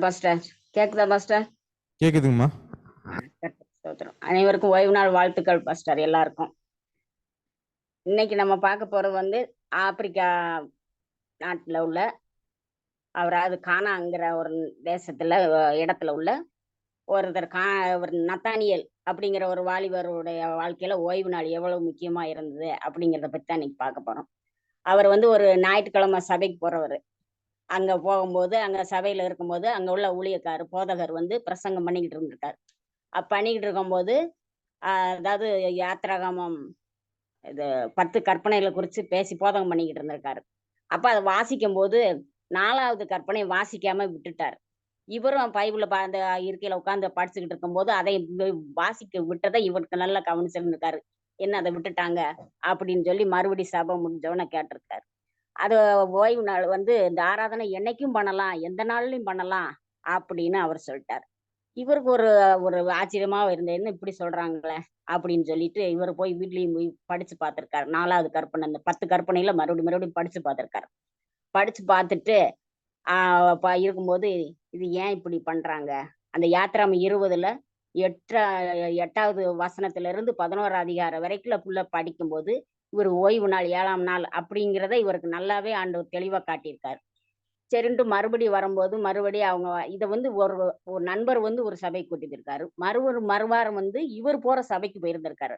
Pastor கேக்குதா pastor? கேக்குதுங்கம்மா. அனைவருக்கும் ஓய்வு நாள் வாழ்த்துக்கள் பாஸ்டர் எல்லாருக்கும். இன்னைக்கு நம்ம பார்க்க போறது வந்து ஆப்பிரிக்கா நாட்டுல உள்ள அவராது கானாங்கிற ஒரு தேசத்துல இடத்துல உள்ள ஒருத்தர் ஒரு நத்தானியல் அப்படிங்கிற ஒரு வாலிபருடைய வாழ்க்கையில ஓய்வு நாள் எவ்வளவு முக்கியமா இருந்தது அப்படிங்கிறத பத்தி தான் இன்னைக்கு பார்க்க போறோம். அவர் வந்து ஒரு ஞாயிற்றுக்கிழமை சபைக்கு போறவர். அங்க போகும்போது அங்க சபையில இருக்கும்போது அங்க உள்ள ஊழியக்காரர் போதகர் வந்து பிரசங்கம் பண்ணிக்கிட்டு இருந்திருக்காரு. பண்ணிக்கிட்டு இருக்கும்போது அதாவது யாத்திராகமம் இது 10 கற்பனைகளை குறித்து பேசி போதகம் பண்ணிக்கிட்டு இருந்திருக்காரு. அப்ப அதை வாசிக்கும் போது 4வது கற்பனை வாசிக்காம விட்டுட்டார். இவரும் பைபிள அந்த இருக்கையில உட்கார்ந்து படிச்சுக்கிட்டு இருக்கும்போது அதை வாசிக்க விட்டதை இவருக்கு நல்லா கவனிச்சிருந்திருக்காரு. என்ன அதை விட்டுட்டாங்க அப்படின்னு சொல்லி மறுபடி சபை முடிஞ்சவன கேட்டிருக்காரு. அது ஓய்வு நாள் வந்து இந்த ஆராதனை என்னைக்கும் பண்ணலாம், எந்த நாள்லயும் பண்ணலாம் அப்படின்னு அவர் சொல்லிட்டார். இவருக்கு ஒரு ஒரு ஆச்சரியமா இருந்தது, என்ன இப்படி சொல்றாங்களே அப்படின்னு சொல்லிட்டு இவர் போய் வீட்லயும் போய் படிச்சு பார்த்திருக்காரு. 4வது கற்பனை அந்த 10 கற்பனையில மறுபடியும் படிச்சு பார்த்திருக்காரு. படிச்சு பார்த்துட்டு இருக்கும்போது இது ஏன் இப்படி பண்றாங்க? அந்த யாத்திராம 20ல 8வது வசனத்துல இருந்து 11 அதிகாரம் வரைக்கும் ஃபுல்லா படிக்கும்போது இவர் ஓய்வு நாள் 7ஆம் நாள் அப்படிங்கிறத இவருக்கு நல்லாவே ஆண்டவர் தெளிவா காட்டியிருக்காரு. சரின்ட்டு மறுபடியும் வரும்போது மறுபடியும் அவங்க இதை வந்து ஒரு நண்பர் வந்து ஒரு சபைக்கு கூட்டிட்டு இருக்காரு. மறுவாரம் வந்து இவர் போற சபைக்கு போயிருந்திருக்காரு.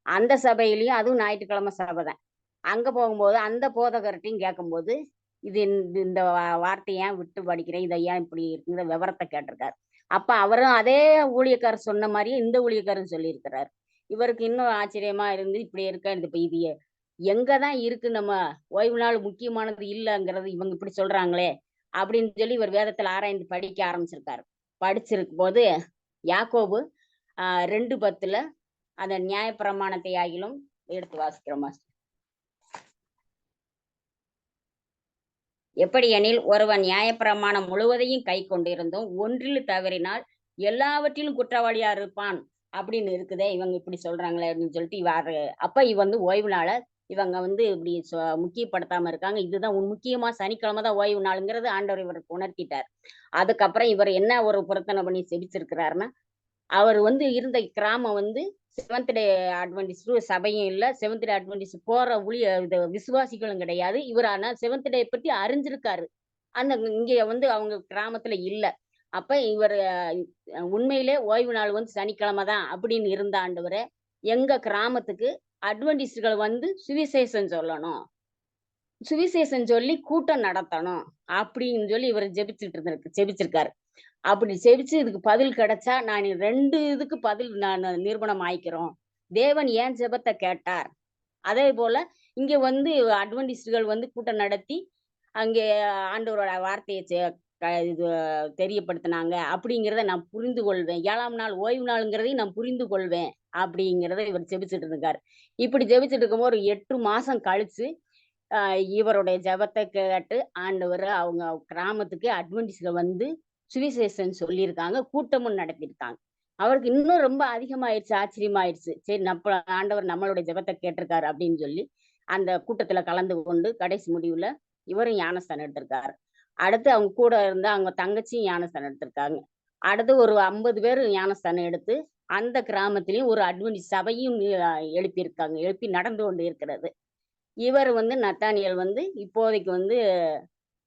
அந்த சபையிலயும் அதுவும் ஞாயிற்றுக்கிழமை சபை தான். அங்க போகும்போது அந்த போதகர்கிட்டையும் கேட்கும்போது இது இந்த வார்த்தையை ஏன் விட்டு படிக்கிறேன், இதை ஏன் இப்படி இருக்குங்கிற விவரத்தை கேட்டிருக்காரு. அப்ப அவரும் அதே ஊழியக்காரர் சொன்ன மாதிரியே இந்த ஊழியக்காரரும் சொல்லியிருக்கிறாரு. இவருக்கு இன்னும் ஆச்சரியமா இருந்து இப்படி இருக்க இப்ப இது எங்கதான் இருக்கு, நம்ம ஓய்வு நாள் முக்கியமானது இல்லைங்கிறது இவங்க இப்படி சொல்றாங்களே அப்படின்னு சொல்லி இவர் வேதத்துல ஆராய்ந்து படிக்க ஆரம்பிச்சிருக்காரு. படிச்சிருக்கும் போது யாக்கோபு 2:10 அந்த நியாயப்பிரமாணத்தை ஆகிலும் எடுத்து வாசிக்கிறோம். எப்படி எனில் ஒருவன் நியாயப்பிரமாணம் முழுவதையும் கை கொண்டிருந்தும் ஒன்றில் தவறினால் எல்லாவற்றிலும் குற்றவாளியா இருப்பான் அப்படின்னு இருக்குதே, இவங்க இப்படி சொல்றாங்களே அப்படின்னு சொல்லிட்டு இவர் அப்ப வந்து ஓய்வு நாளை இவங்க வந்து இப்படி முக்கியப்படுத்தாம இருக்காங்க. இதுதான் முக்கியமா சனிக்கிழமை தான் ஓய்வு நாளுங்கிறது ஆண்டவர் இவருக்கு உணர்த்திட்டார். அதுக்கப்புறம் இவர் என்ன ஒரு பொருத்தனை பண்ணி செபிச்சிருக்கிறாருன்னா, அவர் வந்து இருந்த கிராமம் வந்து செவன்த் டே அட்வென்டிஸ்ட் சபையும் இல்ல, செவன்த் டே அட்வென்டிஸ்ட் போற விசுவாசிகளும் கிடையாது. இவர் ஆனா செவன்த் டே பத்தி அறிஞ்சிருக்காரு. அந்த இங்க வந்து அவங்க கிராமத்துல இல்ல. அப்ப இவர் உண்மையிலே ஓய்வு நாள் வந்து சனிக்கிழமை தான் அப்படின்னு இருந்த ஆண்டவரே, எங்க கிராமத்துக்கு அட்வென்டிஸ்டுகள் வந்து சுவிசேஷம் சொல்லணும், சுவிசேஷம் சொல்லி கூட்டம் நடத்தணும் அப்படின்னு சொல்லி இவர் ஜெபிச்சிருக்காரு. அப்படி செபிச்சு இதுக்கு பதில் கிடைச்சா நான் 2 இதுக்கு பதில் நான் நிரூபணம் ஆயிக்கிறோம். தேவன் ஏன் ஜெபத்தை கேட்டார், அதே போல இங்க வந்து அட்வென்டிஸ்டுகள் வந்து கூட்டம் நடத்தி அங்கே ஆண்டவரோட வார்த்தையை இது தெரியப்படுத்தினாங்க அப்படிங்கிறத நான் புரிந்து கொள்வேன். 7ஆம் நாள் ஓய்வு நாளுங்கிறதையும் நான் புரிந்து கொள்வேன் அப்படிங்கிறத இவர் ஜெபிச்சுட்டு இருக்காரு. இப்படி ஜெபிச்சுட்டு இருக்கும்போது ஒரு 8 மாசம் கழிச்சு இவருடைய ஜெபத்தை கேட்டு ஆண்டவர் அவங்க கிராமத்துக்கு அட்வென்டிஸ்ட்கள் வந்து சுவிசேஷம் சொல்லியிருக்காங்க, கூட்டமும் நடத்தியிருக்காங்க. அவருக்கு இன்னும் ரொம்ப அதிகமாயிடுச்சு, ஆச்சரியமாயிடுச்சு. சரி ஆண்டவர் நம்மளுடைய ஜெபத்தை கேட்டிருக்காரு அப்படின்னு சொல்லி அந்த கூட்டத்துல கலந்து கொண்டு கடைசி முடிவுல இவரும் ஞானஸ்தானம் எடுத்திருக்காரு. அடுத்து அவங்க கூட இருந்த அவங்க தங்கச்சியும் ஞானஸ்தானம் எடுத்திருக்காங்க. அடுத்து ஒரு 50 பேர் ஞானஸ்தானம் எடுத்து அந்த கிராமத்திலையும் ஒரு அட்வென்டிஸ்ட் சபையும் எழுப்பியிருக்காங்க, எழுப்பி நடந்து கொண்டு இருக்கிறது. இவர் வந்து நத்தானியல் வந்து இப்போதைக்கு வந்து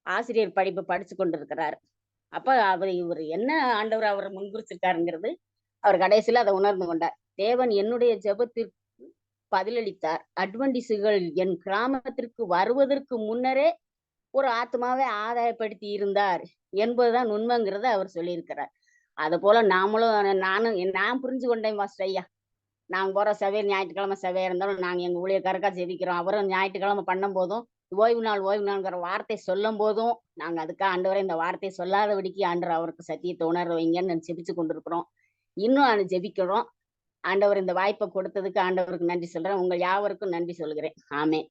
ஆசிரியர் படிப்பு படிச்சு கொண்டிருக்கிறார். அப்ப இவர் என்ன ஆண்டவர் அவர் முன்குறிச்சிருக்காருங்கிறது அவர் கடைசியில அதை உணர்ந்து கொண்டார். தேவன் என்னுடைய ஜெபத்திற்கு பதிலளித்தார். அட்வென்டிஸ்டுகள் என் கிராமத்திற்கு வருவதற்கு முன்னரே ஒரு ஆத்மாவை ஆதாயப்படுத்தி இருந்தார் என்பதுதான் உண்மைங்கிறத அவர் சொல்லியிருக்கிறார். அது போல நான் புரிஞ்சு கொண்டேன் மாஸ்டர் ஐயா. நாங்க போற சபையர் ஞாயிற்றுக்கிழமை சபையா இருந்தாலும் நாங்க எங்க ஊழியக்காரக்கா ஜெபிக்கிறோம். அவரும் ஞாயிற்றுக்கிழமை பண்ணும் போதும் ஓய்வு நாள்ங்கிற வார்த்தை சொல்லும் போதும் நாங்க அதுக்காக ஆண்டவரை இந்த வார்த்தையை சொல்லாதபடிக்கு ஆண்டவர் அவருக்கு சத்தியத்தை உணர வைங்கன்னு ஜெபிச்சு கொண்டிருக்கிறோம். இன்னும் அது ஜெபிக்கிறோம். ஆண்டவர் இந்த வாய்ப்பை கொடுத்ததுக்கு ஆண்டவருக்கு நன்றி சொல்றேன். உங்கள் யாவருக்கும் நன்றி சொல்கிறேன். ஆமென்.